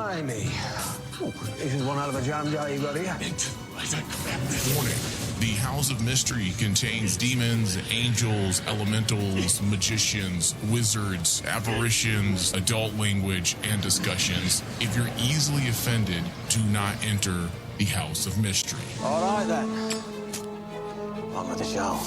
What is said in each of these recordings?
Blimey. Ooh, this is one out of a jam jar you got here. Warning. The House of Mystery contains demons, angels, elementals, magicians, wizards, apparitions, adult language, and discussions. If you're easily offended, do not enter the House of Mystery. All right, then. On with the show.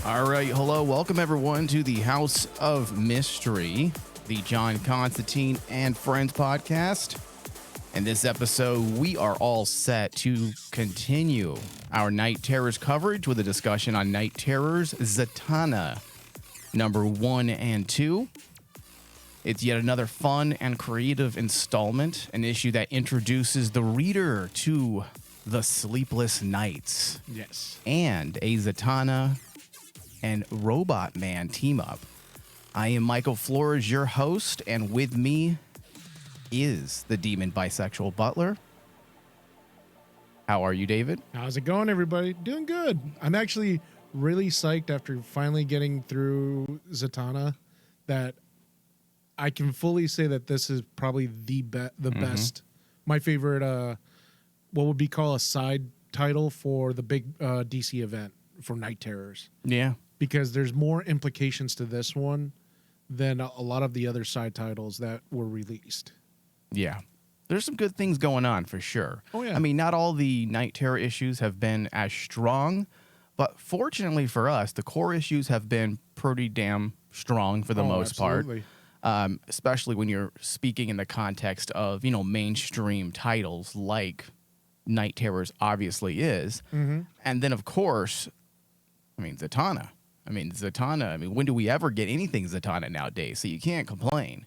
All right, hello, welcome everyone to the House of Mystery, the John Constantine and Friends podcast. In this episode, we are all set to continue our Night Terrors coverage with a discussion on Night Terrors Zatanna, number 1 and 2. It's yet another fun and creative installment, an issue that introduces the reader to the sleepless nights. Yes. And a Zatanna and Robot Man team up. I am Michael Flores, your host, and with me is the demon bisexual butler. How are you, David? How's it going, everybody? Doing good. I'm actually really psyched after finally getting through Zatanna that I can fully say that this is probably the best, my favorite, what would be called a side title for the big DC event for Night Terrors. Yeah. Because there's more implications to this one than a lot of the other side titles that were released. Yeah. There's some good things going on for sure. Oh, yeah. I mean, not all the Night Terror issues have been as strong, but fortunately for us, the core issues have been pretty damn strong for the most absolutely. part. Especially when you're speaking in the context of, mainstream titles like Night Terrors obviously is. Mm-hmm. And then, of course, Zatanna. When do we ever get anything Zatanna nowadays? So you can't complain.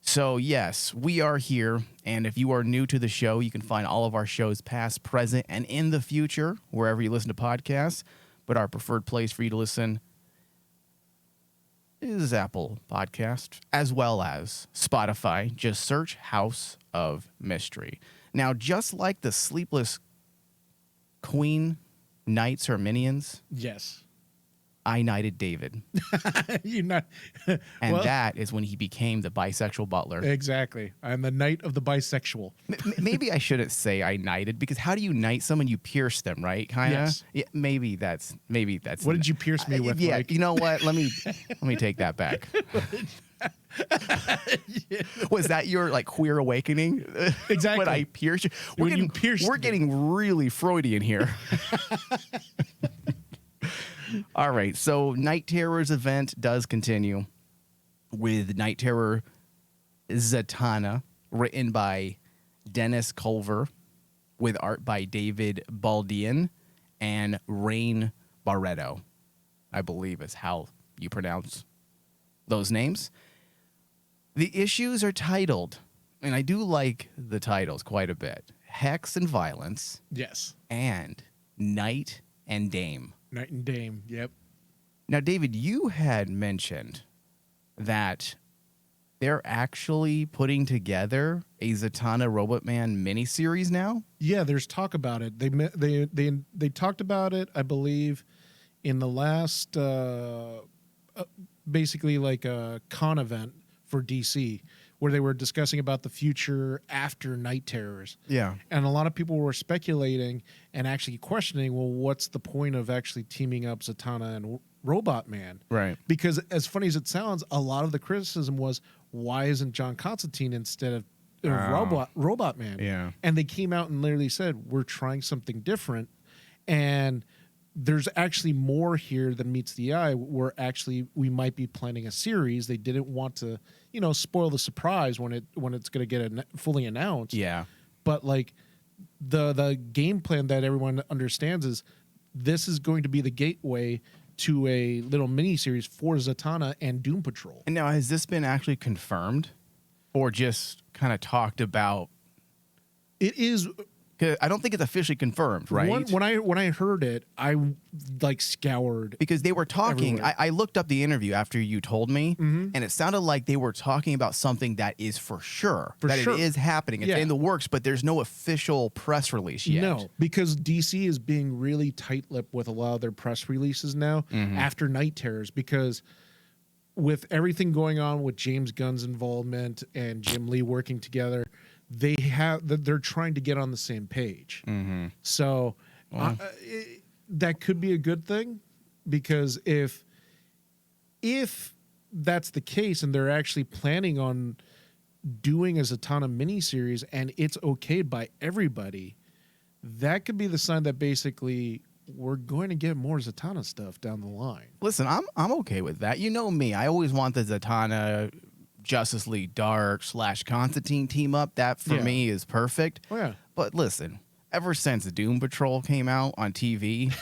So, yes, we are here. And if you are new to the show, you can find all of our shows past, present, and in the future, wherever you listen to podcasts. But our preferred place for you to listen is Apple Podcast, as well as Spotify. Just search House of Mystery. Now, just like the Sleepless Queen knights her minions, Yes. I knighted David. You're not. And that is when he became the bisexual butler. Exactly. I'm the knight of the bisexual. Maybe I shouldn't say I knighted, because how do you knight someone? You pierce them, right? Kind of. Yes. Yeah, maybe that's. What did you pierce me with? Yeah. Mike? You know what? Let me take that back. Was that your queer awakening? Exactly. When I pierced you? We're getting really Freudian here. All right, so Night Terror's event does continue with Night Terror Zatanna, written by Dennis Culver, with art by David Baldian and Rain Barreto, I believe is how you pronounce those names. The issues are titled, and I do like the titles quite a bit, Hex and Violence, Yes. and Knight and Dame. Knight and Dame. Yep. Now, David, you had mentioned that they're actually putting together a Zatanna Robot Man miniseries now. Yeah, there's talk about it. They talked about it, I believe, in the last basically like a con event for DC, where they were discussing about the future after Night Terrors. Yeah. And a lot of people were speculating and actually questioning, well, what's the point of actually teaming up Zatanna and Robot Man? Right. Because as funny as it sounds, a lot of the criticism was, why isn't John Constantine instead of Robot Man? Yeah. And they came out and literally said, we're trying something different. And there's actually more here than meets the eye. Where actually we might be planning a series. They didn't want to, spoil the surprise when it's going to get fully announced. Yeah. But the game plan that everyone understands is this is going to be the gateway to a little mini series for Zatanna and Doom Patrol. And now, has this been actually confirmed, or just kind of talked about? It is 'Cause I don't think it's officially confirmed, right? When I heard it, I like scoured because they were talking. everywhere. I looked up the interview after you told me, and it sounded like they were talking about something that is for sure For that sure. it is happening. It's Yeah. in the works, but there's no official press release yet. No, because DC is being really tight-lipped with a lot of their press releases now after Night Terrors, because with everything going on with James Gunn's involvement and Jim Lee working together, they're trying to get on the same page. So that could be a good thing, because if that's the case and they're actually planning on doing a Zatanna miniseries and it's okayed by everybody, that could be the sign that basically we're going to get more Zatanna stuff down the line. Listen, I'm okay with that. You know me. I always want the Zatanna Justice League Dark / Constantine team up. That for Yeah. me is perfect. Oh yeah. But listen, ever since Doom Patrol came out on TV,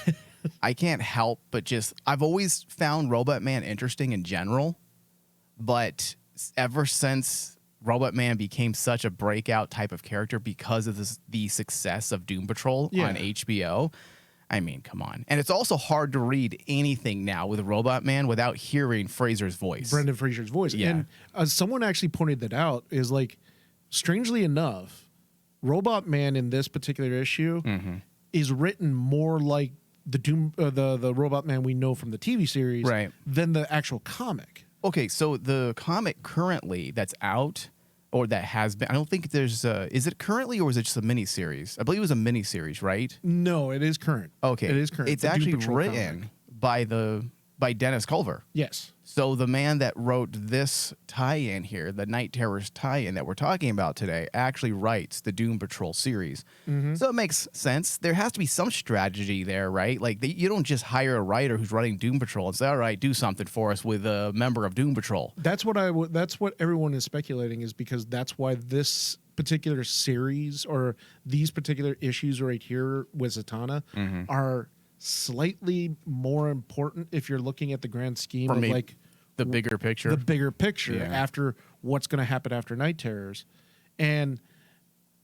I can't help but I've always found Robot Man interesting in general, but ever since Robot Man became such a breakout type of character because of the success of Doom Patrol on HBO, I mean, come on. And it's also hard to read anything now with Robot Man without hearing Fraser's voice. Brendan Fraser's voice. Yeah. And someone actually pointed that out, is like, strangely enough, Robot Man in this particular issue is written more like the Robot Man we know from the TV series Right. than the actual comic. Okay, so the comic currently that's out, or that has been, I don't think there's is it currently, or is it just a miniseries? I believe it was a miniseries, right? No, it is current. Okay. It is current. It's The Doom actually Patrol written comic. by Dennis Culver. Yes. So the man that wrote this tie-in here, the Night Terrors tie-in that we're talking about today, actually writes the Doom Patrol series. So it makes sense. There has to be some strategy there, right? Like you don't just hire a writer who's running Doom Patrol and say, "All right, do something for us with a member of Doom Patrol." That's what that's what everyone is speculating, is because that's why this particular series or these particular issues right here with Zatanna are slightly more important if you're looking at the grand scheme For of me, like the bigger picture. the bigger picture Yeah. after what's going to happen after Night Terrors. And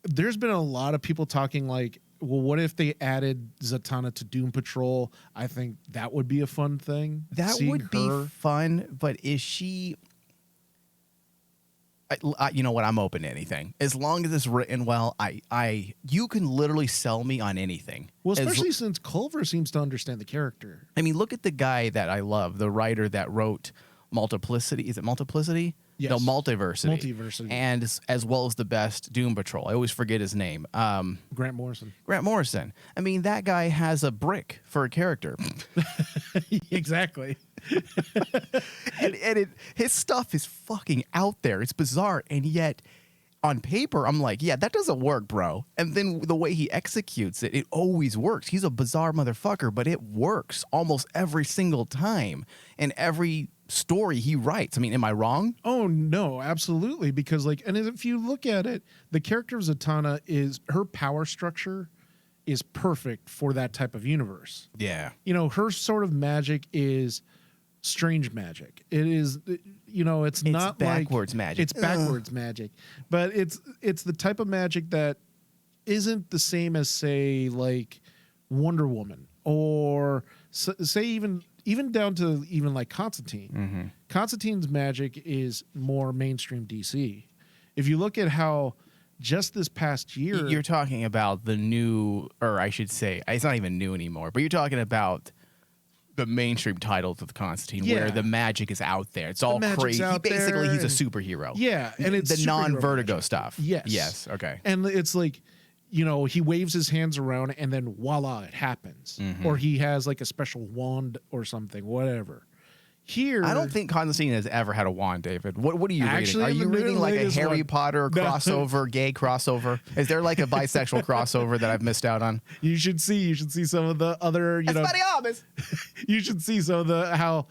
there's been a lot of people talking like, well, what if they added Zatanna to Doom Patrol? I think that would be a fun thing. That seeing would be her. fun, but is she... you know what? I'm open to anything. As long as it's written well, you can literally sell me on anything. Well, As- especially since Culver seems to understand the character. I mean, look at the guy that I love, the writer that wrote Multiplicity. Is it Multiplicity? Yes. No, Multiversity. Multiversity. And as well as the best Doom Patrol. I always forget his name. Grant Morrison. Grant Morrison. I mean, that guy has a brick for a character. Exactly. and his stuff is fucking out there. It's bizarre. And yet, on paper, I'm like, yeah, that doesn't work, bro. And then the way he executes it, it always works. He's a bizarre motherfucker, but it works almost every single time. And every story he writes. I mean, am I wrong? Oh no, absolutely. Because like, and if you look at it, the character of Zatanna her power structure is perfect for that type of universe. Yeah. You know, her sort of magic is strange magic. It is, you know, it's not backwards like, magic. It's backwards magic, but it's the type of magic that isn't the same as, say, like Wonder Woman, or say even down to even like Constantine. Constantine's magic is more mainstream DC. If you look at how just this past year, You're talking about the new, or I should say, it's not even new anymore, but you're talking about the mainstream titles of Constantine, Yeah. where the magic is out there. It's all magic's crazy. out Basically, there he's a and- superhero. yeah, and it's the superhero non-Vertigo magic. stuff. Yes. Yes. Okay. And it's like, you know, he waves his hands around and then voila, it happens. Or he has like a special wand or something, whatever. Here, I don't think Constantine has ever had a wand, David. What are you Actually, reading? Are you the reading like a latest Harry one. Potter No. crossover, gay crossover? Is there like a bisexual crossover that I've missed out on? you should see some of the other, you know, you should see some of how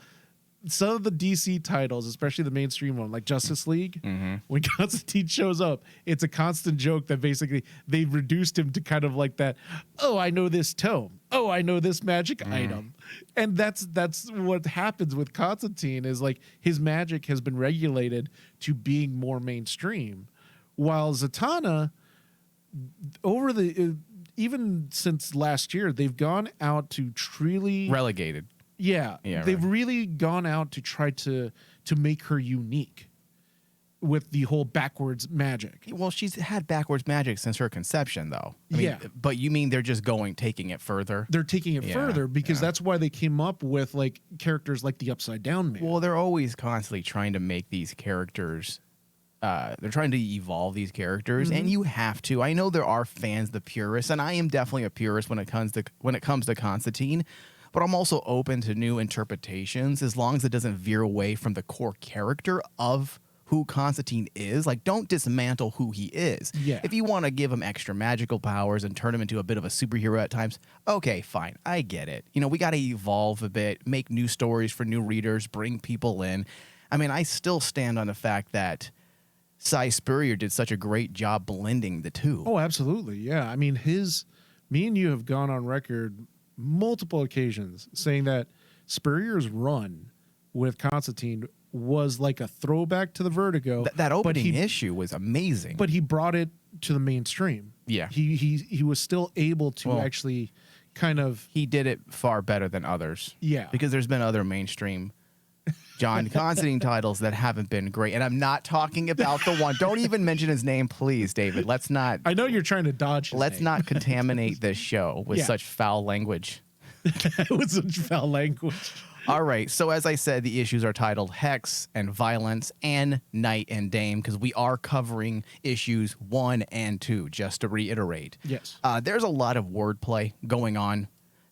some of the DC titles, especially the mainstream one, like Justice League, when Constantine shows up, it's a constant joke that basically they've reduced him to kind of like that, oh, I know this tome. Oh, I know this magic item. And that's what happens with Constantine, is like his magic has been regulated to being more mainstream. While Zatanna, over even since last year, they've gone out to truly Relegated. Yeah, they've really gone out to try to make her unique with the whole backwards magic. Well, she's had backwards magic since her conception, though. I mean, but you mean they're just taking it further? They're taking it further because that's why they came up with like characters like the Upside Down Man. Well, they're always constantly trying to make these characters. They're trying to evolve these characters, and you have to. I know there are fans, the purists, and I am definitely a purist when it comes to Constantine. But I'm also open to new interpretations as long as it doesn't veer away from the core character of who Constantine is. Like, don't dismantle who he is. Yeah. If you want to give him extra magical powers and turn him into a bit of a superhero at times, okay, fine. I get it. We got to evolve a bit, make new stories for new readers, bring people in. I mean, I still stand on the fact that Cy Spurrier did such a great job blending the two. Oh, absolutely. Yeah. I mean, me and you have gone on record multiple occasions saying that Spurrier's run with Constantine was like a throwback to the Vertigo. That opening issue was amazing. But he brought it to the mainstream. Yeah. He was still able to actually kind of... He did it far better than others. Yeah. Because there's been other mainstream John Constantine titles that haven't been great. And I'm not talking about the one. Don't even mention his name, please, David. Let's not. I know you're trying to dodge his Let's name. not contaminate this show with such foul language. With such foul language. All right. So as I said, the issues are titled Hex and Violence and Knight and Dame because we are covering issues 1 and 2, just to reiterate. Yes. There's a lot of wordplay going on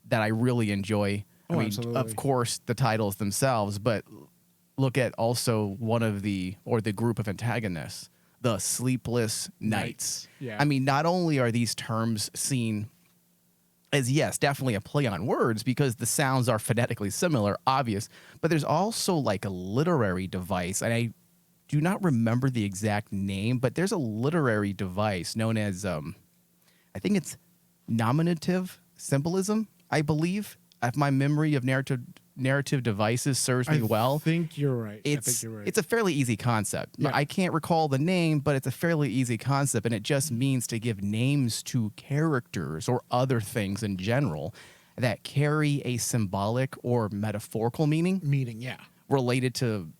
that I really enjoy. I mean, absolutely. of course, the titles themselves, but look at also the group of antagonists, the Sleepless Knights. Yeah. I mean, not only are these terms seen as, yes, definitely a play on words because the sounds are phonetically similar, obvious, but there's also like a literary device, and I do not remember the exact name, but there's a literary device known as, I think it's nominative symbolism, I believe, if my memory of narrative devices serves me well. I think you're right. It's a fairly easy concept. Yeah. I can't recall the name, but it's a fairly easy concept, and it just means to give names to characters or other things in general that carry a symbolic or metaphorical meaning Yeah. related to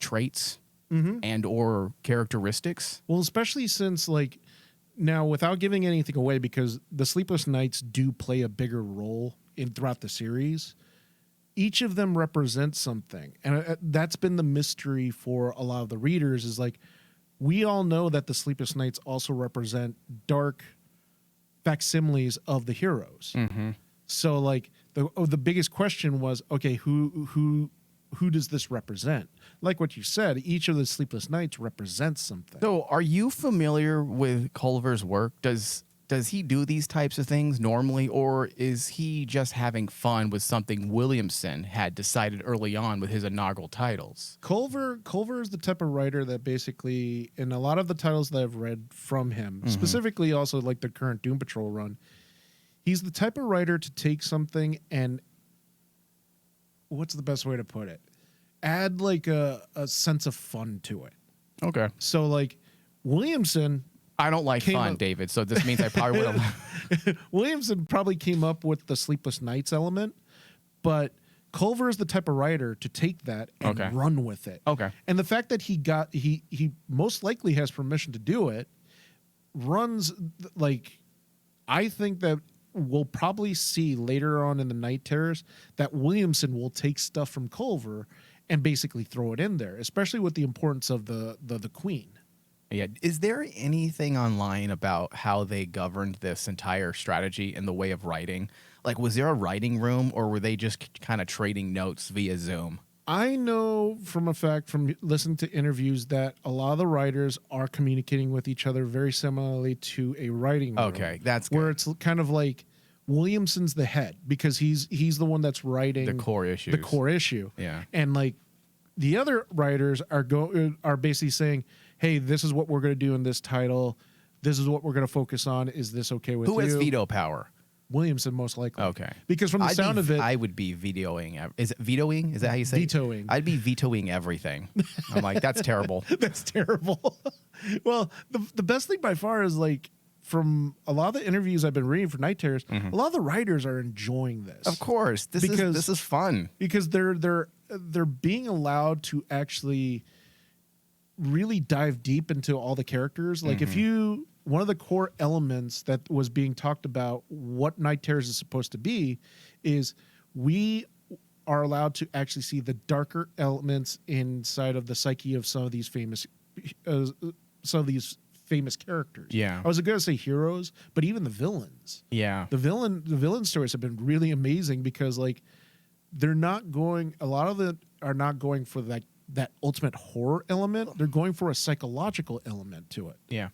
traits and or characteristics. Well, especially since, like, now without giving anything away, because the Sleepless Knights do play a bigger role throughout the series, each of them represents something. And that's been the mystery for a lot of the readers is like, we all know that the Sleepless Knights also represent dark facsimiles of the heroes. So like the biggest question was, okay, who does this represent? Like what you said, each of the Sleepless Knights represents something. So are you familiar with Culver's work? Does he do these types of things normally, or is he just having fun with something Williamson had decided early on with his inaugural titles? Culver is the type of writer that basically, in a lot of the titles that I've read from him, specifically also like the current Doom Patrol run, he's the type of writer to take something and, what's the best way to put it? Add like a sense of fun to it. Okay. So like Williamson... I don't like fun, David, so this means I probably would have... Williamson probably came up with the Sleepless Knights element, but Culver is the type of writer to take that and run with it. Okay. And the fact that he most likely has permission to do it runs like, I think that we'll probably see later on in the Night Terrors that Williamson will take stuff from Culver and basically throw it in there, especially with the importance of the Queen. Yeah. Is there anything online about how they governed this entire strategy in the way of writing? Like, was there a writing room, or were they just kind of trading notes via Zoom? I know from a fact from listening to interviews that a lot of the writers are communicating with each other very similarly to a writing room. Okay, that's good. Where it's kind of like Williamson's the head because he's the one that's writing the core issues. The core issue. Yeah. And like the other writers are basically saying, hey, this is what we're going to do in this title. This is what we're going to focus on. Is this okay with you? Who has veto power? Williamson, most likely. Okay. Because from the sound of it... I would be vetoing. Is it vetoing? Is that how you say it? Vetoing. I'd be vetoing everything. I'm like, that's terrible. That's terrible. Well, the best thing by far is like from a lot of the interviews I've been reading for Night Terrors, a lot of the writers are enjoying this. Of course, this is fun because they're being allowed to actually really dive deep into all the characters. Like one of the core elements that was being talked about what Night Terrors is supposed to be is we are allowed to actually see the darker elements inside of the psyche of some of these famous characters. Yeah. I was going to say heroes, but even the villains. Yeah. The villain stories have been really amazing because like they're not going, a lot of it are not going for that ultimate horror element. They're going for a psychological element to it. Yeah.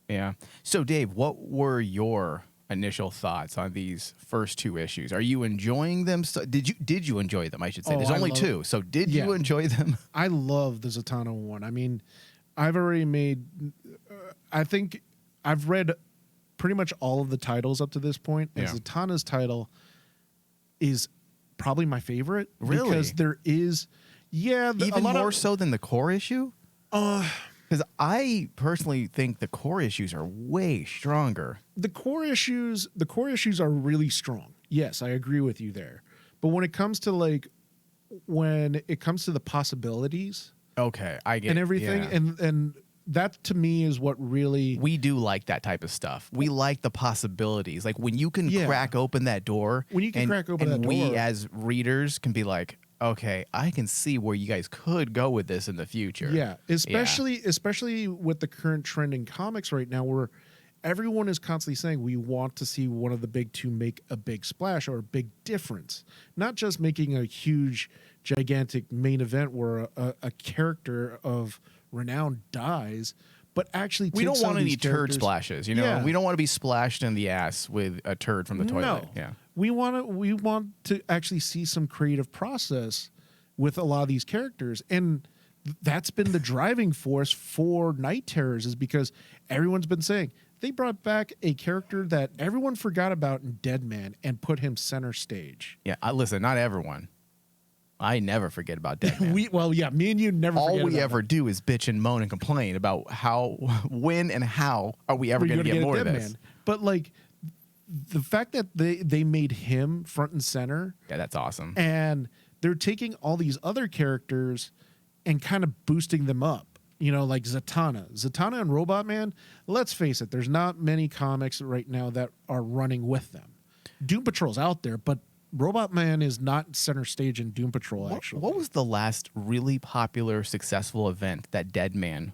Yeah. So Dave, what were your initial thoughts on these first 2 issues? Are you enjoying them? So, did you enjoy them? I should say. There's only 2. So did you enjoy them? I love the Zatanna one. I mean, I've already made. I think I've read pretty much all of the titles up to this point, and Zatanna's title is probably my favorite. Really? Because there is, even more so than the core issue. Because I personally think the core issues are way stronger. The core issues are really strong. Yes, I agree with you there. But when it comes to the possibilities, okay, I get and everything, and that to me is what really we do like that type of stuff. We like the possibilities, like when you can crack open that door. When you can crack open that door, we as readers can be like, okay, I can see where you guys could go with this in the future. Yeah, especially with the current trend in comics right now, where everyone is constantly saying we want to see one of the big 2 make a big splash or a big difference, not just making a huge, gigantic main event where a character of renown dies, but actually we don't want any turd splashes. We don't want to be splashed in the ass with a turd from the toilet. No. Yeah. We want to actually see some creative process with a lot of these characters, and that's been the driving force for Night Terrors, is because everyone's been saying they brought back a character that everyone forgot about in Deadman and put him center stage. Yeah, listen, not everyone. I never forget about Deadman. Me and you never. All we ever do is bitch and moan and complain about when and how are we ever going to get more of this. But like, the fact that they made him front and center, that's awesome. And they're taking all these other characters and kind of boosting them up. Like Zatanna and Robot Man. Let's face it, there's not many comics right now that are running with them. Doom Patrol's out there, but Robot Man is not center stage in Doom Patrol. Actually, what was the last really popular, successful event that Deadman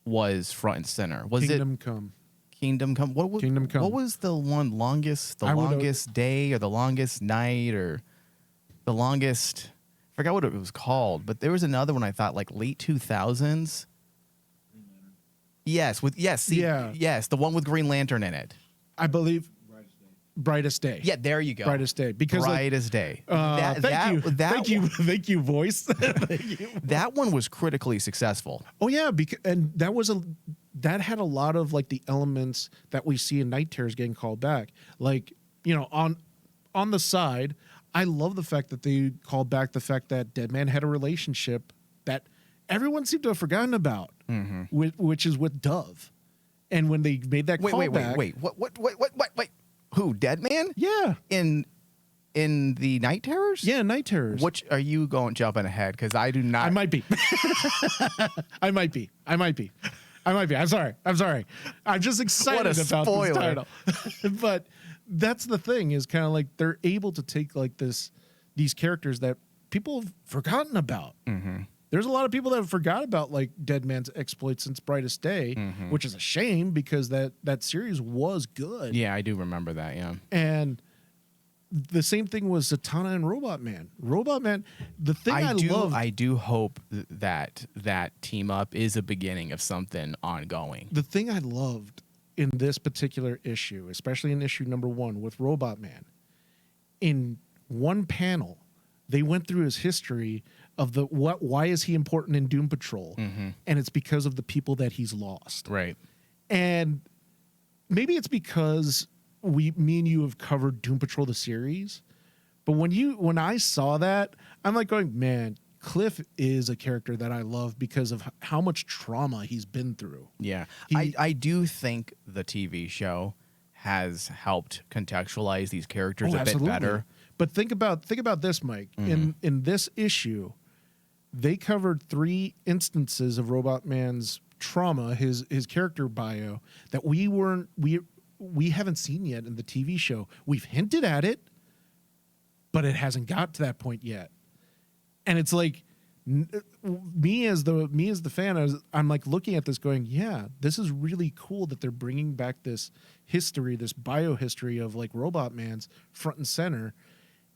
was front and center? Was Kingdom Come? Kingdom Come. Kingdom Come. What was the one longest day or the longest night or the longest? I forgot what it was called, but there was another one I thought like late 2000s. Yes, the one with Green Lantern in it. I believe. Brightest Day. Yeah, there you go. Brightest Day. Because Brightest Day. Thank you, voice. Thank you. That one was critically successful. Oh yeah, and that had a lot of like the elements that we see in Night Terrors getting called back. Like, on the side, I love the fact that they called back the fact that Deadman had a relationship that everyone seemed to have forgotten about, which is with Dove. And when they made that callback, wait, what? Who, Deadman? Yeah. In the Night Terrors? Yeah, Night Terrors. Which are you going jumping ahead? Because I do not. I might be. I might be. I'm sorry. I'm just excited about this title. But that's the thing, is kind of like they're able to take like these characters that people have forgotten about. There's a lot of people that have forgot about like Deadman's exploits since Brightest Day, which is a shame because that series was good. Yeah, I do remember that, yeah. And the same thing was Zatanna and Robot Man. Robot Man, the thing I do hope that team up is a beginning of something ongoing. The thing I loved in this particular issue, especially in issue number 1 with Robot Man, in one panel, they went through his history of why is he important in Doom Patrol, and it's because of the people that he's lost. Right. And maybe it's because me and you have covered Doom Patrol the series, but when I saw that, I'm like going, man, Cliff is a character that I love because of how much trauma he's been through. Yeah. He- I do think the TV show has helped contextualize these characters a bit better. But think about this, Mike. In this issue, they covered 3 instances of Robot Man's trauma, his character bio, that we haven't seen yet in the TV show. We've hinted at it, but it hasn't got to that point yet. And it's like me as the fan, I'm like looking at this going, yeah, this is really cool that they're bringing back this history, this biohistory of like Robot Man's front and center,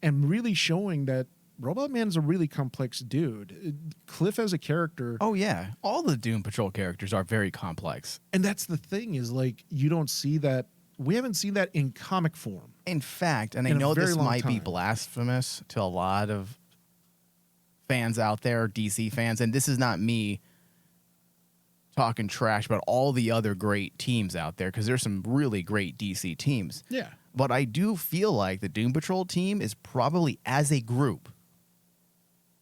and really showing that Robot Man's a really complex dude. Cliff as a character. Oh yeah, all the Doom Patrol characters are very complex. And that's the thing is like you don't see that. We haven't seen that in comic form. In fact, and I In a know very this long might be time. blasphemous to a lot of fans out there, DC fans, and this is not me talking trash about all the other great teams out there, because there's some really great DC teams. Yeah. But I do feel like the Doom Patrol team is probably, as a group,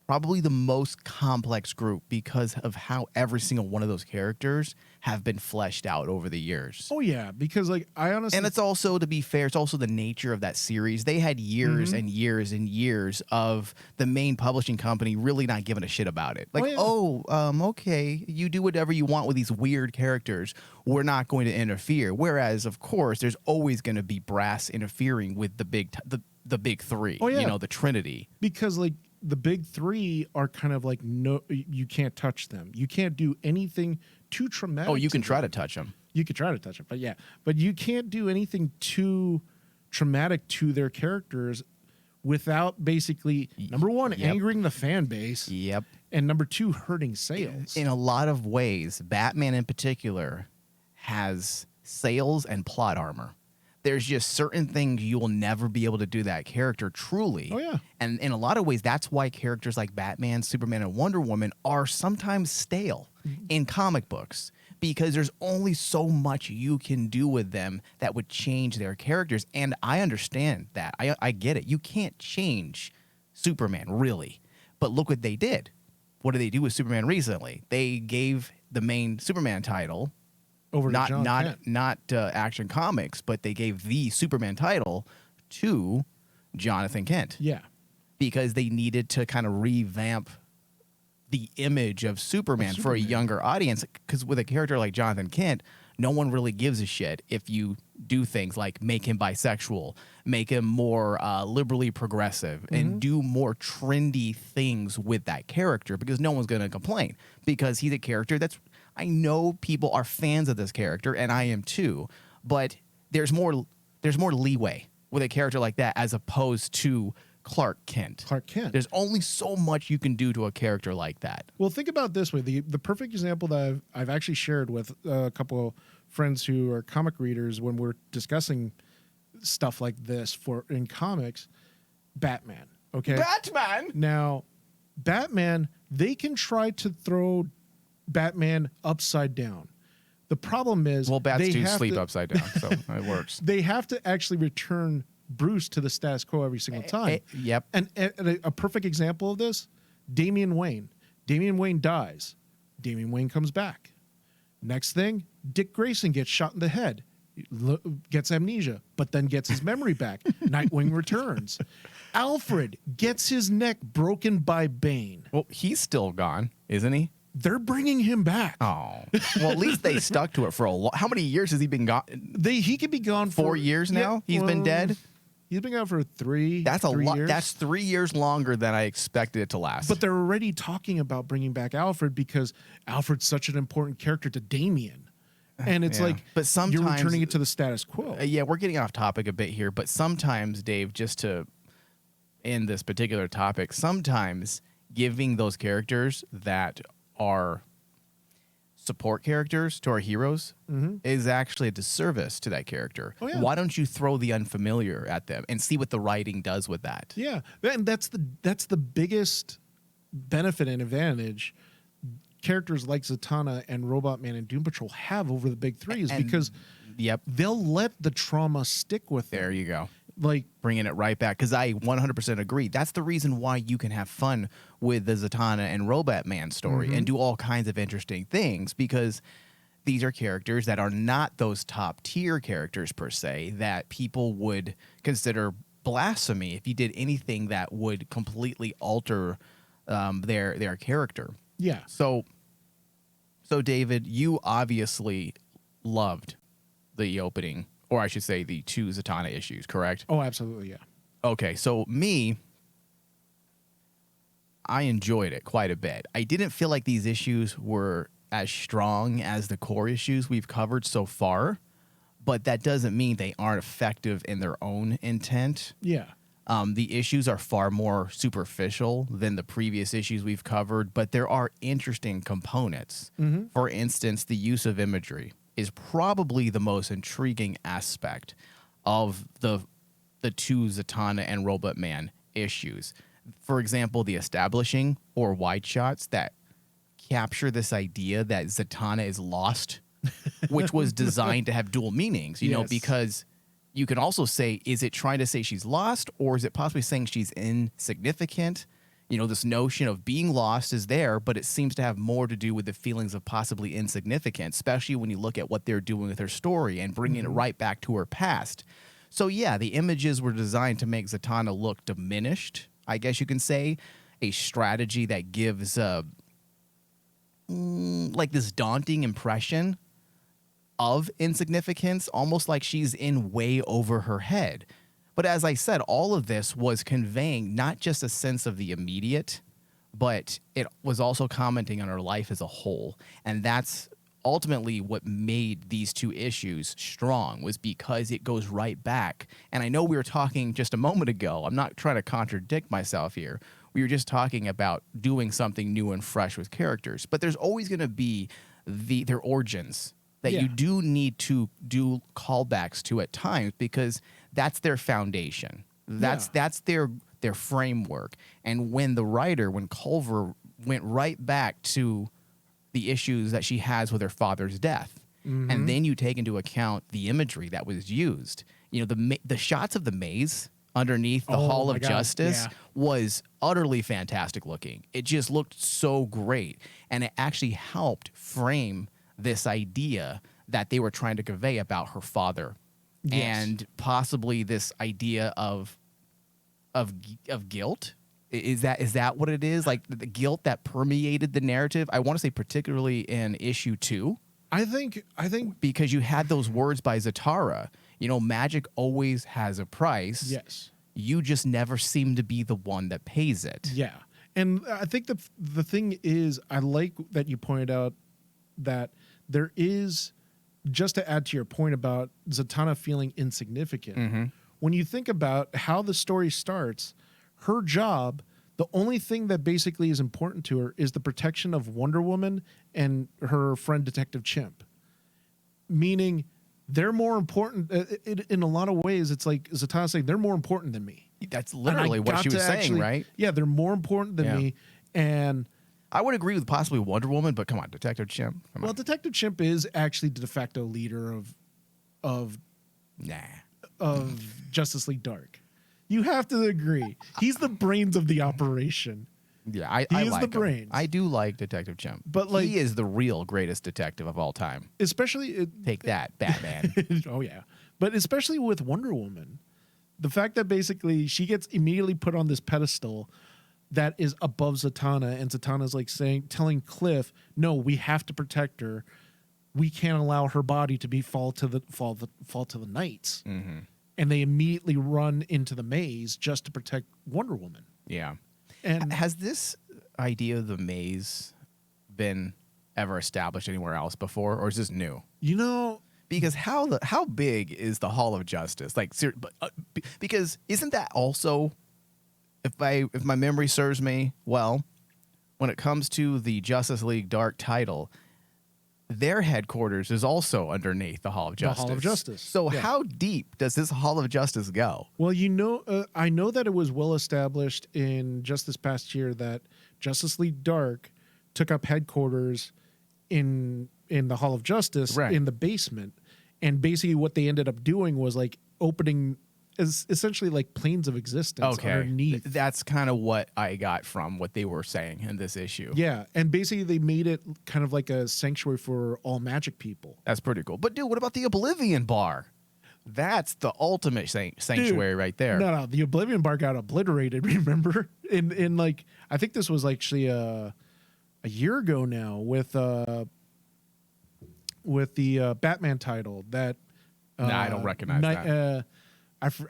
probably the most complex group because of how every single one of those characters have been fleshed out over the years. Oh yeah, because like I honestly, And it's also, to be fair, it's also the nature of that series. They had years and years and years of the main publishing company really not giving a shit about it. Like, okay, you do whatever you want with these weird characters. We're not going to interfere. Whereas, of course, there's always going to be brass interfering with the big three. Oh, yeah. You know, the Trinity. because like the big 3 are kind of like no, you can't touch them. You can't do anything too traumatic. Oh, you can try them. to touch them. You could try to touch it, but you can't do anything too traumatic to their characters without basically number 1 angering the fan base. Yep. And number 2 hurting sales. In a lot of ways, Batman in particular has sales and plot armor. There's just certain things you will never be able to do that character truly. Oh, yeah. And in a lot of ways, that's why characters like Batman, Superman, and Wonder Woman are sometimes stale in comic books, because there's only so much you can do with them that would change their characters. And I understand that. I get it. You can't change Superman, really. But look what they did. What did they do with Superman recently? They gave the main Superman title, Over to John Kent. not Action Comics, but they gave the Superman title to Jonathan Kent, Yeah. because they needed to kind of revamp the image of Superman for a younger audience. Because with a character like Jonathan Kent, no one really gives a shit if you do things like make him bisexual, make him more liberally progressive, and do more trendy things with that character, because no one's going to complain, because he's a character that's, I know people are fans of this character, and I am too, but there's more leeway with a character like that as opposed to Clark Kent. Clark Kent. There's only so much you can do to a character like that. Well, think about it this way. The perfect example that I've actually shared with a couple of friends who are comic readers when we're discussing stuff like this in comics, Batman. Okay. Batman? Now, Batman, they can try to throw Batman upside down. The problem is, Well, bats they do have sleep to- upside down, so it works. They have to actually return Bruce to the status quo every single time. Yep. And a perfect example of this, Damian Wayne. Damian Wayne dies. Damian Wayne comes back. Next thing, Dick Grayson gets shot in the head, gets amnesia, but then gets his memory back. Nightwing returns. Alfred gets his neck broken by Bane. Well, he's still gone, isn't he? They're bringing him back. Oh. Well, at least they stuck to it for a long... How many years has he been gone? He could be gone for 4 years now? He's been dead? He's been gone for 3. That's a 3 lot. years. That's 3 years longer than I expected it to last. But they're already talking about bringing back Alfred because Alfred's such an important character to Damian. And it's Yeah. like, But you're sometimes- returning it to the status quo. yeah, we're getting off topic a bit here, but sometimes, Dave, just to end this particular topic, sometimes giving those characters that are support characters to our heroes is actually a disservice to that character. Oh, yeah. Why don't you throw the unfamiliar at them and see what the writing does with that? Yeah. And that's the biggest benefit and advantage characters like Zatanna and Robot Man and Doom Patrol have over the big three is And- because Yep. they'll let the trauma stick with them. There you go. Like, bringing it right back, because I 100% agree. That's the reason why you can have fun with the Zatanna and Robot Man story and do all kinds of interesting things, because these are characters that are not those top tier characters per se that people would consider blasphemy if you did anything that would completely alter their character. yeah. So David, you obviously loved the opening, or I should say the 2 Zatanna issues, correct? Oh, absolutely, yeah. Okay, so I enjoyed it quite a bit. I didn't feel like these issues were as strong as the core issues we've covered so far, but that doesn't mean they aren't effective in their own intent. Yeah. The issues are far more superficial than the previous issues we've covered, but there are interesting components. For instance, the use of imagery is probably the most intriguing aspect of the 2 Zatanna and Robot Man issues. For example, the establishing or wide shots that capture this idea that Zatanna is lost, which was designed to have dual meanings, you know, because you can also say, is it trying to say she's lost, or is it possibly saying she's insignificant? You know, this notion of being lost is there, but it seems to have more to do with the feelings of possibly insignificance, especially when you look at what they're doing with her story and bringing it right back to her past. So, yeah, the images were designed to make Zatanna look diminished, I guess you can say, a strategy that gives like this daunting impression of insignificance, almost like she's in way over her head. But as I said, all of this was conveying not just a sense of the immediate, but it was also commenting on her life as a whole. And that's ultimately what made these 2 issues strong, was because it goes right back. And I know we were talking just a moment ago, I'm not trying to contradict myself here. We were just talking about doing something new and fresh with characters, but there's always going to be their origins that you do need to do callbacks to at times, because that's their foundation. That's their framework. And when Culver went right back to the issues that she has with her father's death, and then you take into account the imagery that was used, you know, the shots of the maze underneath the Hall of Justice was utterly fantastic looking. It just looked so great, and it actually helped frame this idea that they were trying to convey about her father, and possibly this idea of guilt. Is that what it is? Like the guilt that permeated the narrative? I want to say particularly in issue 2. I think because you had those words by Zatanna, you know, magic always has a price. Yes. You just never seem to be the one that pays it. Yeah. And I think the thing is, I like that you pointed out that there is, just to add to your point about Zatanna feeling insignificant, when you think about how the story starts, her job, the only thing that basically is important to her is the protection of Wonder Woman and her friend Detective Chimp. Meaning they're more important in a lot of ways. It's like Zatanna saying they're more important than me. That's literally what she was saying, right? Yeah, they're more important than me. And I would agree with possibly Wonder Woman, but come on, Detective Chimp. Come on. Detective Chimp is actually the de facto leader of Justice League Dark. You have to agree. He's the brains of the operation. Yeah, I is like the him. brains. I do like Detective Chimp, but like, he is the real greatest detective of all time. Especially take that, Batman. Oh yeah, but especially with Wonder Woman, the fact that basically she gets immediately put on this pedestal that is above Zatanna, and Zatanna's like telling Cliff, "No, we have to protect her. We can't allow her body to be fall to the knights." Mm-hmm. And they immediately run into the maze just to protect Wonder Woman. Yeah. And has this idea of the maze been ever established anywhere else before, or is this new? You know, because how big is the Hall of Justice? Like, because isn't that also, if my memory serves me well, when it comes to the Justice League Dark title, their headquarters is also underneath the Hall of Justice. The Hall of Justice. So how deep does this Hall of Justice go? Well, you know, I know that it was well established in just this past year that Justice League Dark took up headquarters in the Hall of Justice in the basement. And basically what they ended up doing was like opening is essentially like planes of existence underneath. That's kind of what I got from what they were saying in this issue. Yeah, and basically they made it kind of like a sanctuary for all magic people. That's pretty cool. But dude, what about the Oblivion Bar? That's the ultimate sanctuary right there. No, the Oblivion Bar got obliterated. Remember, in like I think this was actually a year ago now with the Batman title that. I don't recognize that.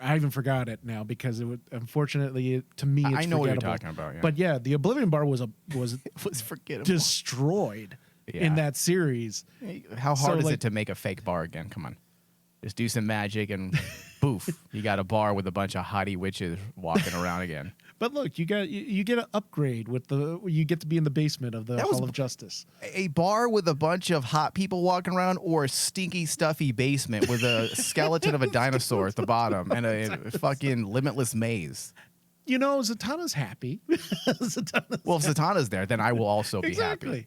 I even forgot it now because it would, unfortunately to me it's I know forgettable. what you're talking about. Yeah. But yeah, the Oblivion Bar was forgettable. destroyed in that series. How hard is it to make a fake bar again? Come on, just do some magic and poof, you got a bar with a bunch of hottie witches walking around again. But look, you get an upgrade with you get to be in the basement of the Hall of Justice. A bar with a bunch of hot people walking around, or a stinky, stuffy basement with a skeleton of a dinosaur at the bottom and a fucking limitless maze. You know, Zatanna's happy. Well, if Zatanna's there, then I will also be happy.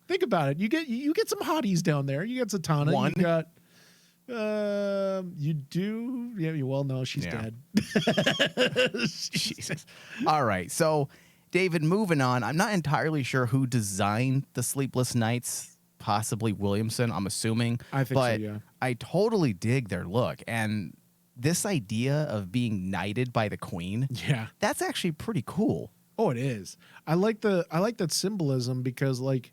Think about it. You get some hotties down there. You got Zatanna. One. You got. You do. Yeah. Well, no, she's dead. Jesus. All right. So, David, moving on. I'm not entirely sure who designed the Sleepless Nights. Possibly Williamson, I'm assuming. I think so, yeah. I totally dig their look. And this idea of being knighted by the queen, that's actually pretty cool. Oh, it is. I like that symbolism because, like,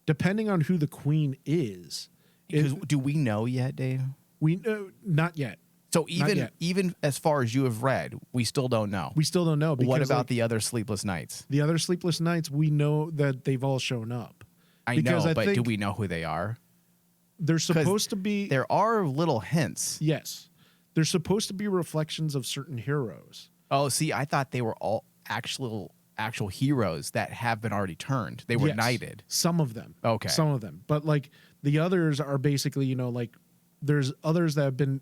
depending on who the queen is. Do we know yet, Dave? We not yet. So even as far as you have read, we still don't know. We still don't know. Because, what about the other Sleepless Nights? The other Sleepless Nights, we know that they've all shown up. I know, but do we know who they are? They're supposed to be. There are little hints. Yes, they're supposed to be reflections of certain heroes. Oh, see, I thought they were all actual heroes that have been already turned. They were knighted. Some of them. Okay. Some of them, but like the others are basically, like there's others that have been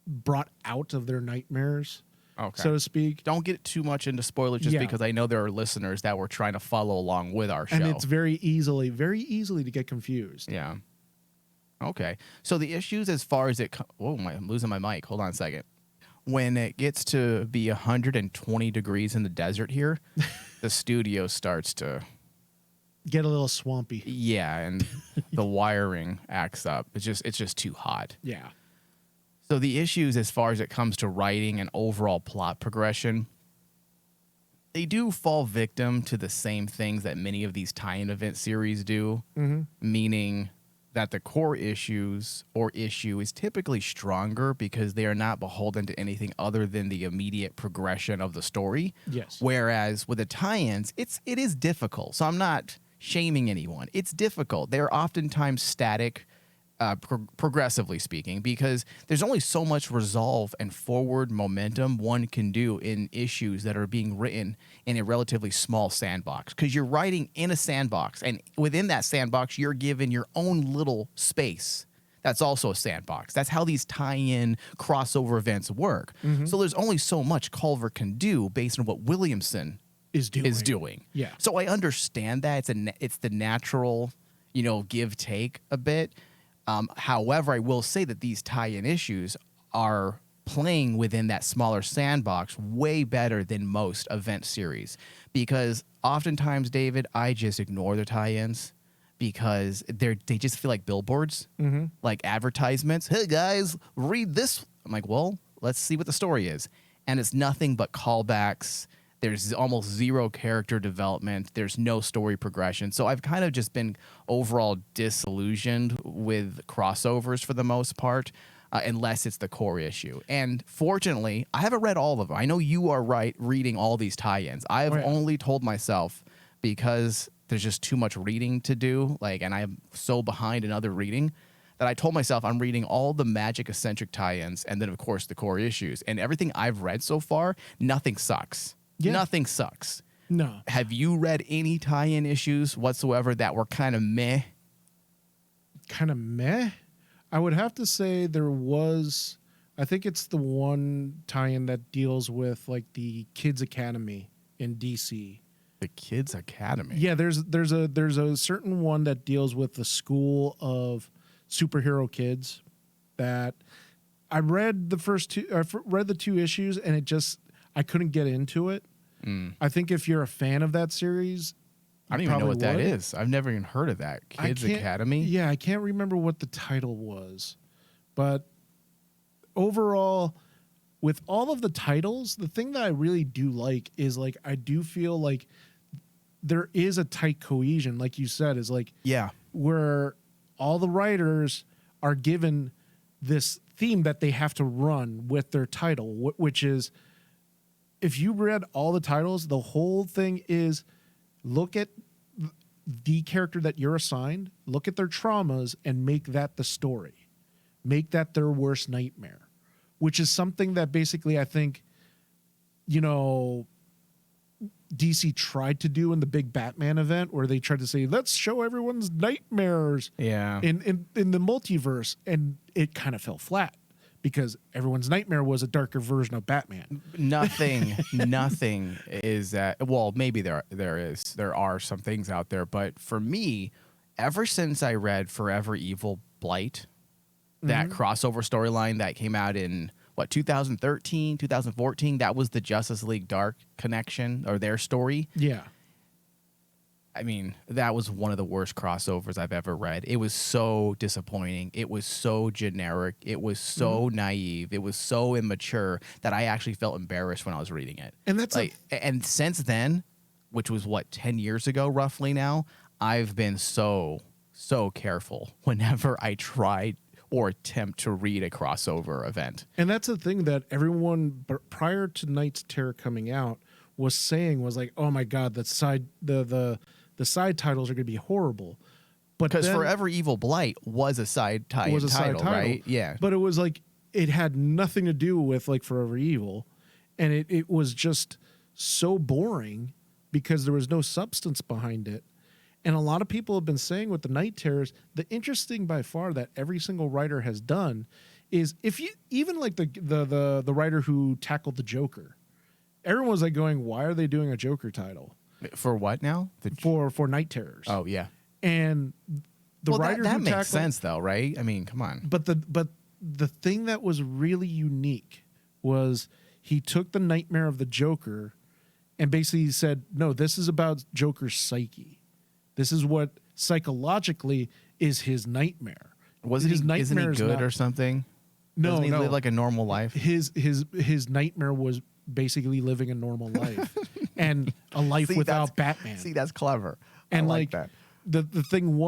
brought out of their nightmares, so to speak. Don't get too much into spoilers just because I know there are listeners that were trying to follow along with our show. And it's very easily to get confused. Yeah. Okay. So the issues as far as it... I'm losing my mic. Hold on a second. When it gets to be 120 degrees in the desert here, the studio starts to... get a little swampy. Yeah, and the wiring acts up. It's just too hot. Yeah. So the issues as far as it comes to writing and overall plot progression, they do fall victim to the same things that many of these tie-in event series do, meaning that the core issue is typically stronger because they are not beholden to anything other than the immediate progression of the story. Yes. Whereas with the tie-ins, it is difficult. So I'm not shaming anyone. It's difficult. They're oftentimes static, progressively speaking, because there's only so much resolve and forward momentum one can do in issues that are being written in a relatively small sandbox, because you're writing in a sandbox, and within that sandbox you're given your own little space that's also a sandbox. That's how these tie-in crossover events work. So there's only so much Culver can do based on what Williamson is doing. Yeah. So I understand that it's the natural, give take a bit. However, I will say that these tie-in issues are playing within that smaller sandbox way better than most event series, because oftentimes, David, I just ignore the tie-ins because they just feel like billboards, like advertisements. Hey guys, read this. I'm like, well, let's see what the story is. And it's nothing but callbacks. There's almost zero character development. There's no story progression. So I've kind of just been overall disillusioned with crossovers for the most part, unless it's the core issue. And fortunately, I haven't read all of them. I know you are reading all these tie-ins. I have only told myself, because there's just too much reading to do, and I'm so behind in other reading, that I told myself I'm reading all the Magic-eccentric tie-ins and then, of course, the core issues. And everything I've read so far, nothing sucks. Yeah. Nothing sucks. No. Have you read any tie-in issues whatsoever that were kind of meh? Kind of meh? I would have to say there was... I think it's the one tie-in that deals with, the Kids Academy in DC. The Kids Academy? Yeah, there's a certain one that deals with the school of superhero kids that... I read the first two, read the 2 issues, and I couldn't get into it. I think if you're a fan of that series, I don't even know what that would. is. I've never even heard of that. Kids Academy? Yeah, I can't remember what the title was. But overall, with all of the titles, the thing that I really do like is like I do feel like there is a tight cohesion, like you said, is like Yeah. where all the writers are given this theme that they have to run with their title, which is, if you read all the titles, the whole thing is look at the character that you're assigned, look at their traumas, and make that the story. Make that their worst nightmare, which is something that basically I think, you know, DC tried to do in the big Batman event, where they tried to say, let's show everyone's nightmares in the multiverse. And it kind of fell flat because everyone's nightmare was a darker version of Batman. Nothing is that. Well, maybe there are some things out there, but for me, ever since I read Forever Evil Blight, that crossover storyline that came out in 2013, 2014, that was the Justice League Dark connection, or their story. Yeah. I mean, that was one of the worst crossovers I've ever read. It was so disappointing. It was so generic. It was so naive. It was so immature that I actually felt embarrassed when I was reading it. And that's and since then, which was 10 years ago roughly now, I've been so careful whenever I tried or attempt to read a crossover event. And that's the thing that everyone prior to Knight's Terror coming out was saying, was like, oh my God, the side titles are going to be horrible. But because Forever Evil Blight was a side title, right? Yeah. But it was like, it had nothing to do with like Forever Evil. And it was just so boring because there was no substance behind it. And a lot of people have been saying with the Night Terrors, the interesting by far that every single writer has done is, if you even like the writer who tackled the Joker, everyone was like going, why are they doing a Joker title? For what now? For Night Terrors. Oh yeah. And the writer that who makes tackled, sense though, right? I mean, come on. But the thing that was really unique was he took the nightmare of the Joker and basically said, no, this is about Joker's psyche. This is what psychologically is his nightmare. Isn't he good or something? No, Doesn't he live like a normal life? His nightmare was basically living a normal life and a life without Batman. See, that's clever. And I like that. The thing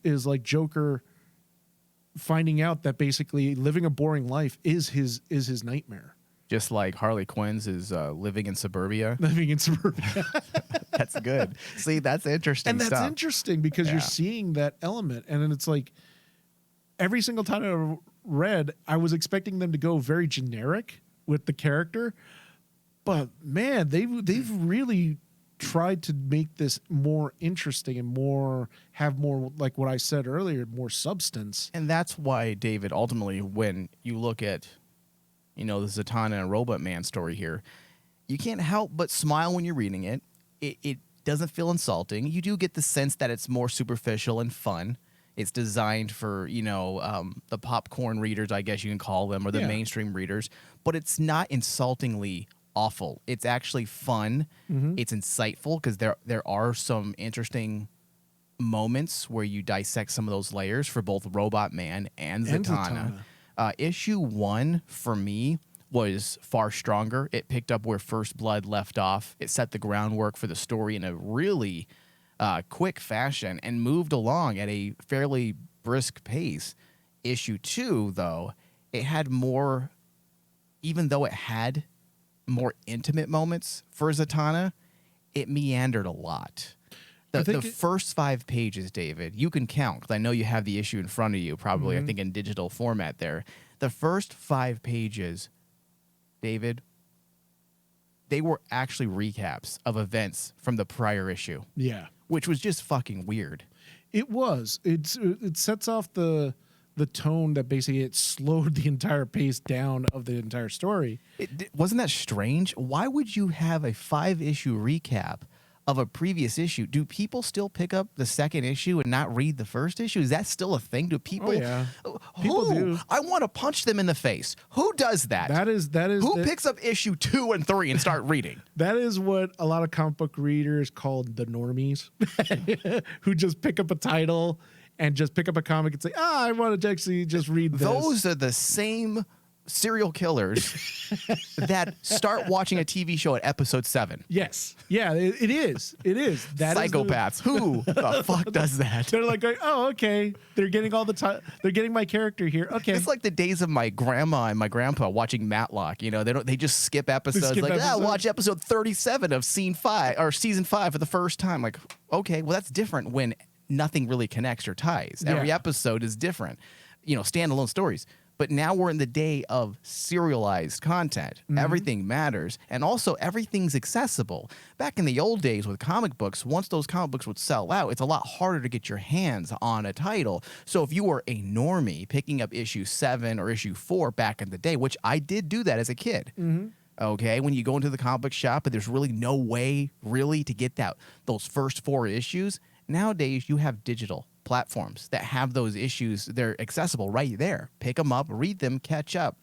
is like Joker finding out that basically living a boring life is his nightmare. Just like Harley Quinn's is living in suburbia. Living in suburbia. That's good. See, that's interesting. And that's stuff. interesting because you're seeing that element. And then it's like every single time I read, I was expecting them to go very generic with the character. But man, they've really tried to make this more interesting and have more, like what I said earlier, more substance. And that's why, David, ultimately, when you look at, the Zatanna and Robot Man story here, you can't help but smile when you're reading it. It doesn't feel insulting. You do get the sense that it's more superficial and fun. It's designed for, the popcorn readers, I guess you can call them, or the mainstream readers. But it's not insultingly awful. It's actually fun. It's insightful because there are some interesting moments where you dissect some of those layers for both Robot Man and Zatanna. Issue 1 for me was far stronger. It picked up where First Blood left off. It set the groundwork for the story in a really quick fashion and moved along at a fairly brisk pace. Issue 2, though, it had more, even though it had more intimate moments for Zatanna, it meandered a lot. The first 5 pages, David, you can count, because I know you have the issue in front of you, probably, I think, in digital format there. The first 5 pages, David, they were actually recaps of events from the prior issue. Yeah. Which was just fucking weird. It was. It sets off the tone that basically it slowed the entire pace down of the entire story. Wasn't that strange? Why would you have a 5-issue recap of a previous issue, do people still pick up the second issue and not read the first issue? Is that still a thing? Do people? Oh, yeah. Who? People do. I want to punch them in the face. Who does that? That is Who picks up issue 2 and 3 and start reading? That is what a lot of comic book readers call the normies, who just pick up a title and just pick up a comic and say, I want to actually just read this. Those are the same serial killers that start watching a TV show at episode 7. Yes. Yeah, it is. It is. That Psychopaths. Who the fuck does that? They're like, oh, okay. They're getting all the time. They're getting my character here. Okay. It's like the days of my grandma and my grandpa watching Matlock. You know, they just skip episodes. Watch episode 37 of season 5 for the first time. Like, okay, well, that's different when nothing really connects or ties. Yeah. Every episode is different. You know, standalone stories. But now we're in the day of serialized content. Mm-hmm. Everything matters. And also, everything's accessible. Back in the old days with comic books, once those comic books would sell out, it's a lot harder to get your hands on a title. So if you were a normie picking up issue 7 or issue 4 back in the day, which I did do that as a kid. Mm-hmm. Okay, when you go into the comic book shop and there's really no way really to get those first 4 issues, nowadays you have digital platforms that have those issues. They're accessible right there. Pick them up, read them, catch up.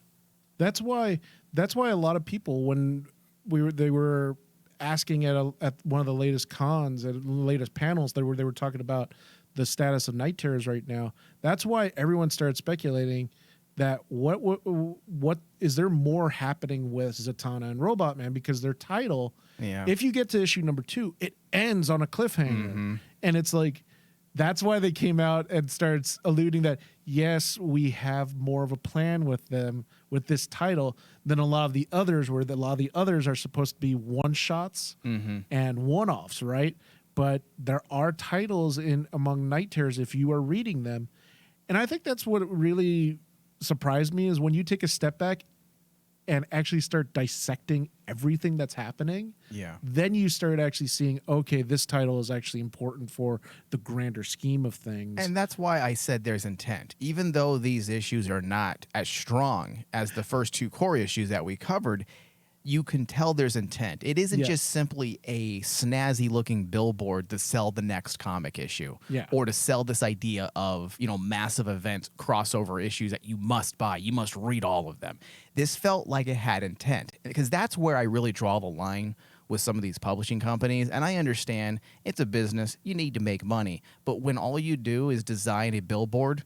That's why a lot of people, when they were asking at one of the latest cons, at the latest panels, they were talking about the status of Night Terrors right now. That's why everyone started speculating that what is there more happening with Zatanna and Robot Man, because their title, if you get to issue number 2, it ends on a cliffhanger, and it's like, that's why they came out and starts alluding that, yes, we have more of a plan with them with this title than a lot of the others, where a lot of the others are supposed to be one-shots and one-offs, right? But there are titles among Night Terrors if you are reading them. And I think that's what really surprised me, is when you take a step back and actually start dissecting everything that's happening, then you start actually seeing, okay, this title is actually important for the grander scheme of things. And that's why I said there's intent. Even though these issues are not as strong as the first 2 core issues that we covered, you can tell there's intent. It isn't just simply a snazzy looking billboard to sell the next comic issue, or to sell this idea of, massive event crossover issues that you must buy. You must read all of them. This felt like it had intent, because that's where I really draw the line with some of these publishing companies. And I understand it's a business. You need to make money. But when all you do is design a billboard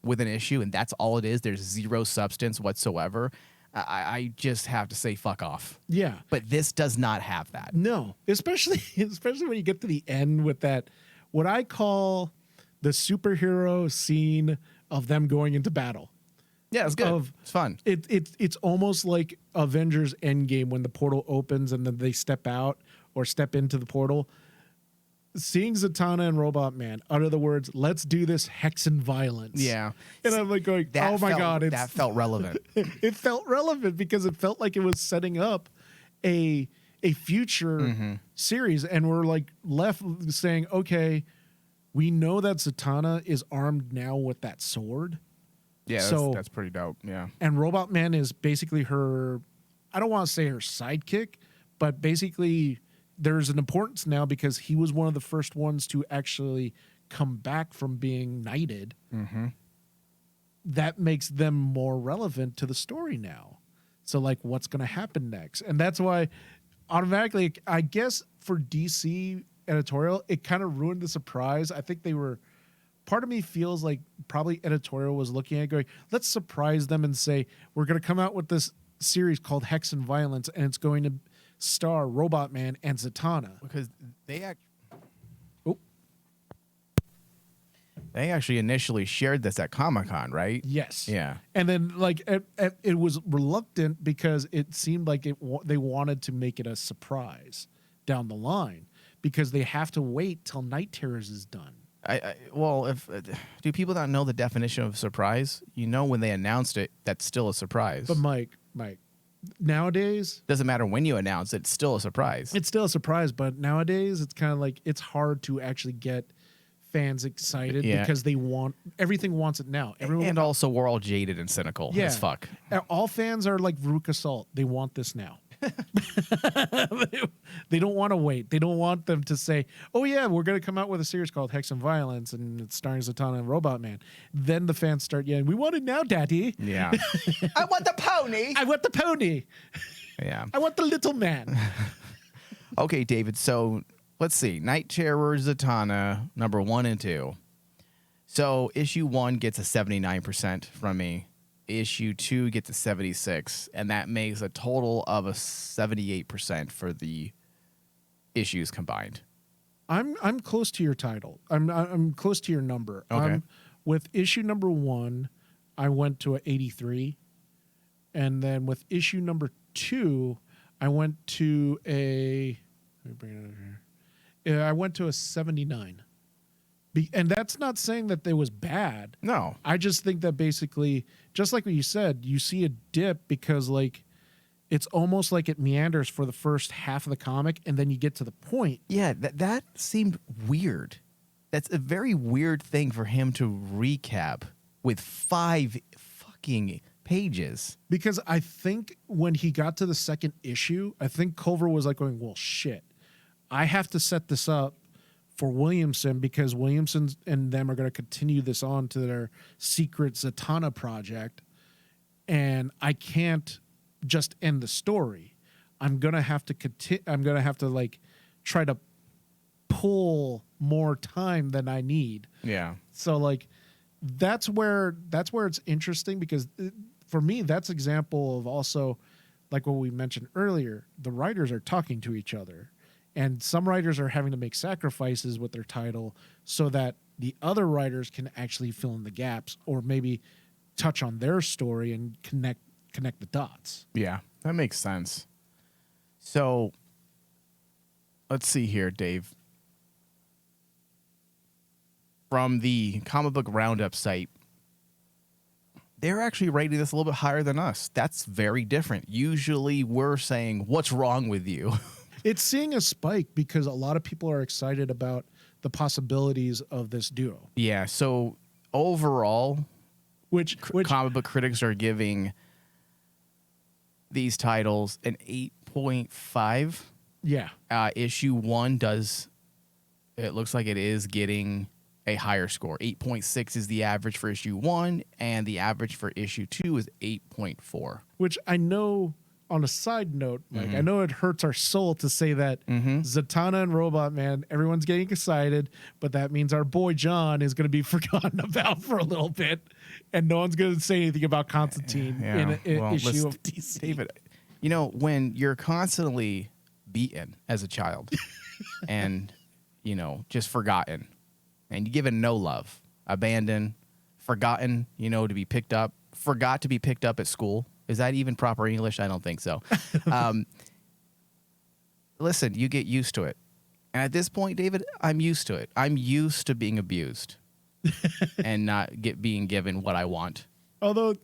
with an issue and that's all it is, there's zero substance whatsoever, I just have to say fuck off. Yeah. But this does not have that. No, especially when you get to the end with that, what I call the superhero scene of them going into battle. Yeah, it's good. It's fun. It's almost like Avengers Endgame, when the portal opens and then they step out or step into the portal. Seeing Zatanna and Robot Man utter the words, "Let's do this Hexen violence." Yeah. And I'm like going, oh my God. That felt relevant. It felt relevant because it felt like it was setting up a future series. And we're like left saying, okay, we know that Zatanna is armed now with that sword. Yeah, that's pretty dope. Yeah. And Robot Man is basically her, I don't want to say her sidekick, but basically there's an importance now because he was one of the first ones to actually come back from being knighted. That makes them more relevant to the story now. So, like, what's going to happen next? And that's why automatically, I guess for DC editorial, it kind of ruined the surprise. I think part of me feels like probably editorial was looking at it going, let's surprise them and say, we're going to come out with this series called Hexen Violence, and it's going to star Robot Man and Zatanna. Because they actually initially shared this at Comic-Con, right? Yes. Yeah. And then it was reluctant because it seemed like they wanted to make it a surprise down the line, because they have to wait till Night Terrors is done. Do people not know the definition of surprise? When they announced it, that's still a surprise. But Mike, nowadays, doesn't matter when you announce it, it's still a surprise. It's still a surprise, but nowadays it's kind of like it's hard to actually get fans excited because everything wants it now. And also we're all jaded and cynical as fuck. All fans are like Veruca Salt. They want this now. They don't want to wait. They don't want them to say, "Oh yeah, we're going to come out with a series called Hex and Violence, and it's starring Zatanna and Robot Man." Then the fans start yelling, "We want it now, Daddy! Yeah. I want the pony. I want the pony! Yeah. I want the little man!" Okay, David. So let's see. Night Terror Zatanna, number 1 and 2. So issue 1 gets a 79% from me. Issue 2 gets a 76, and that makes a total of a 78% for the issues combined. I'm close to your title. I'm close to your number. Okay. With issue number 1, I went to a 83, and then with issue number 2, I went to a. Let me bring it over here. Yeah, I went to a 79. And that's not saying that they was bad. No. I just think that basically, just like what you said, you see a dip because like it's almost like it meanders for the first half of the comic, and then you get to the point. Yeah, that seemed weird. That's a very weird thing for him to recap with 5 fucking pages. Because I think when he got to the second issue, I think Culver was like going, well, shit, I have to set this up for Williamson because Williamson and them are going to continue this on to their secret Zatanna project. And I can't just end the story. I'm going to have to continue. I'm going to have to like try to pull more time than I need. Yeah. So like that's where it's interesting because for me, that's example of also like what we mentioned earlier, the writers are talking to each other. And some writers are having to make sacrifices with their title so that the other writers can actually fill in the gaps or maybe touch on their story and connect the dots. Yeah, that makes sense. So let's see here, Dave. From the comic book roundup site, they're actually rating this a little bit higher than us. That's very different. Usually we're saying, what's wrong with you? It's seeing a spike because a lot of people are excited about the possibilities of this duo. Yeah, so overall, Which comic book critics are giving these titles an 8.5. yeah. Issue 1 does, it looks like it is getting a higher score. 8.6 is the average for issue 1, and the average for issue 2 is 8.4. Which I know, on a side note, Mike, I know it hurts our soul to say that Zatanna and Robot Man, everyone's getting excited, but that means our boy John is going to be forgotten about for a little bit, and no one's going to say anything about Constantine in an issue of DC. David, you know, when you're constantly beaten as a child and, you know, just forgotten, and you given no love, abandoned, forgotten, you know, to be picked up, forgot to be picked up at school. Is that even proper English? I don't think so. Listen, you get used to it. And at this point, David, I'm used to it. I'm used to being abused and not being given what I want. Although,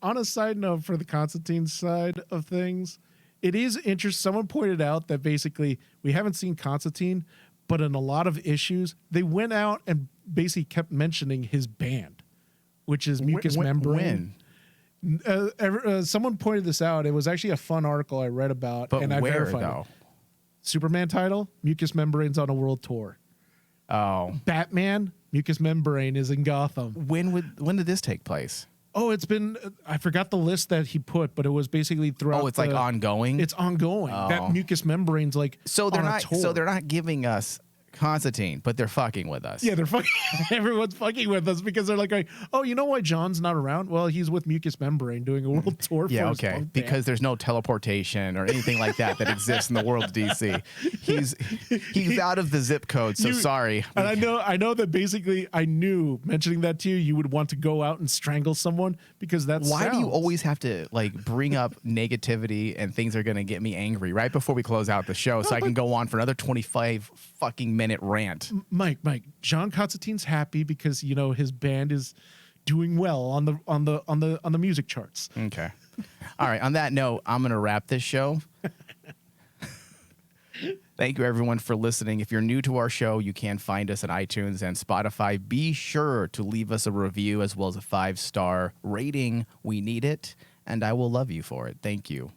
on a side note for the Constantine side of things, it is interesting. Someone pointed out that basically we haven't seen Constantine, but in a lot of issues, they went out and basically kept mentioning his band, which is Mucous Membrane. Someone pointed this out. It was actually a fun article I read about, But and I where, verified though? it. Superman title, Mucous Membrane's on a world tour. Oh. Batman, Mucous Membrane is in Gotham. When did this take place? Oh, it's been, I forgot the list that he put, but it was basically throughout. Oh, it's like ongoing? It's ongoing. Oh. That Mucous Membrane's like So they're on not a tour. so they're not giving us Constantine, but they're fucking with us. Yeah, they're fucking. Everyone's fucking with us because they're like, oh, you know why John's not around? Well, he's with Mucous Membrane doing a world tour. Yeah, for his okay. punk band. Because there's no teleportation or anything like that exists in the world of DC. He's out of the zip code, so sorry. And I know that basically I knew mentioning that to you, you would want to go out and strangle someone because that's Why do you always have to like bring up negativity and things are going to get me angry right before we close out the show so I can go on for another 25 fucking minute rant? Mike, John Constantine's happy because you know his band is doing well on the music charts. Okay. All right. On that note, I'm going to wrap this show. Thank you, everyone, for listening. If you're new to our show, you can find us on iTunes and Spotify. Be sure to leave us a review as well as a 5-star rating. We need it, and I will love you for it. Thank you.